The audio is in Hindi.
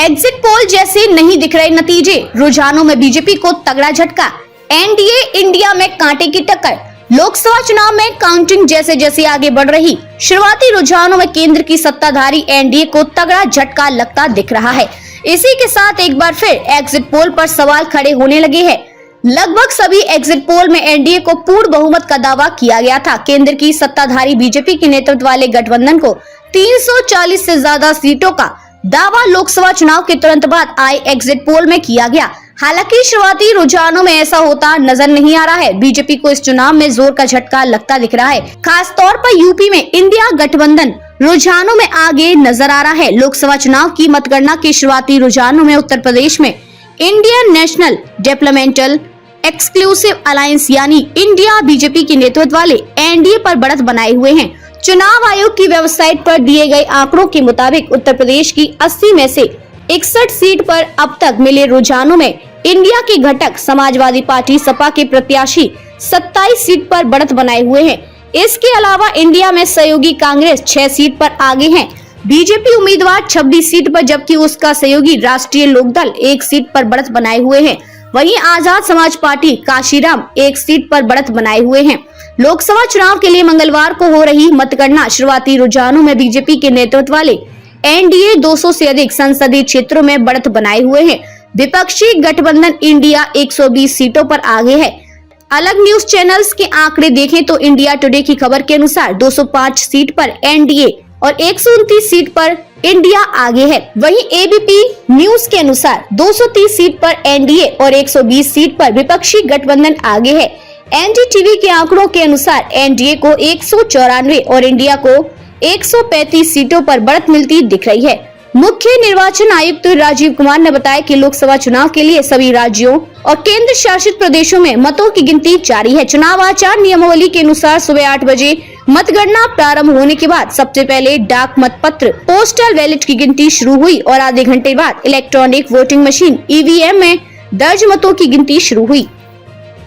एग्जिट पोल जैसे नहीं दिख रहे नतीजे, रुझानों में बीजेपी को तगड़ा झटका। एनडीए इंडिया में कांटे की टक्कर। लोकसभा चुनाव में काउंटिंग जैसे जैसे आगे बढ़ रही, शुरुआती रुझानों में केंद्र की सत्ताधारी एनडीए को तगड़ा झटका लगता दिख रहा है। इसी के साथ एक बार फिर एग्जिट पोल पर सवाल खड़े होने लगे हैं। लगभग सभी एग्जिट पोल में एनडीए को पूर्ण बहुमत का दावा किया गया था। केंद्र की सत्ताधारी बीजेपी के नेतृत्व वाले गठबंधन को 340 से ज्यादा सीटों का दावा लोकसभा चुनाव के तुरंत बाद आए एग्जिट पोल में किया गया। हालांकि शुरुआती रुझानों में ऐसा होता नजर नहीं आ रहा है। बीजेपी को इस चुनाव में जोर का झटका लगता दिख रहा है। खास तौर पर यूपी में इंडिया गठबंधन रुझानों में आगे नजर आ रहा है। लोकसभा चुनाव की मतगणना के शुरुआती रुझानों में उत्तर प्रदेश में Indian national developmental exclusive alliance यानी इंडिया बीजेपी के नेतृत्व वाले एनडीए पर बढ़त बनाए हुए हैं। चुनाव आयोग की वेबसाइट पर दिए गए आंकड़ों के मुताबिक उत्तर प्रदेश की 80 में से 61 सीट पर अब तक मिले रुझानों में इंडिया के घटक समाजवादी पार्टी सपा के प्रत्याशी 27 सीट पर बढ़त बनाए हुए हैं। इसके अलावा इंडिया में सहयोगी कांग्रेस 6 सीट पर आगे है। बीजेपी उम्मीदवार 26 सीट पर, जबकि उसका सहयोगी राष्ट्रीय लोकदल 1 सीट पर बढ़त बनाए हुए हैं। वहीं आजाद समाज पार्टी काशीराम 1 सीट पर बढ़त बनाए हुए हैं। लोकसभा चुनाव के लिए मंगलवार को हो रही मतगणना शुरुआती रुझानों में बीजेपी के नेतृत्व वाले एनडीए 200 से अधिक संसदीय क्षेत्रों में बढ़त बनाए हुए हैं। विपक्षी गठबंधन इंडिया 120 सीटों पर आगे है। अलग न्यूज चैनल्स के आंकड़े देखें तो इंडिया टुडे की खबर के अनुसार 205 सीट पर एनडीए और 129 सीट पर इंडिया आगे है। वहीं एबीपी न्यूज के अनुसार 230 सीट पर एनडीए और 120 सीट पर विपक्षी गठबंधन आगे है। एनडीटीवी के आंकड़ों के अनुसार एनडीए को 194 और इंडिया को 135 सीटों पर बढ़त मिलती दिख रही है। मुख्य निर्वाचन आयुक्त राजीव कुमार ने बताया कि लोकसभा चुनाव के लिए सभी राज्यों और केंद्र शासित प्रदेशों में मतों की गिनती जारी है। चुनाव आचार नियमावली के अनुसार सुबह 8 बजे मतगणना प्रारंभ होने के बाद सबसे पहले डाक मतपत्र पोस्टल बैलेट की गिनती शुरू हुई और आधे घंटे बाद इलेक्ट्रॉनिक वोटिंग मशीन ईवीएम में दर्ज मतों की गिनती शुरू हुई।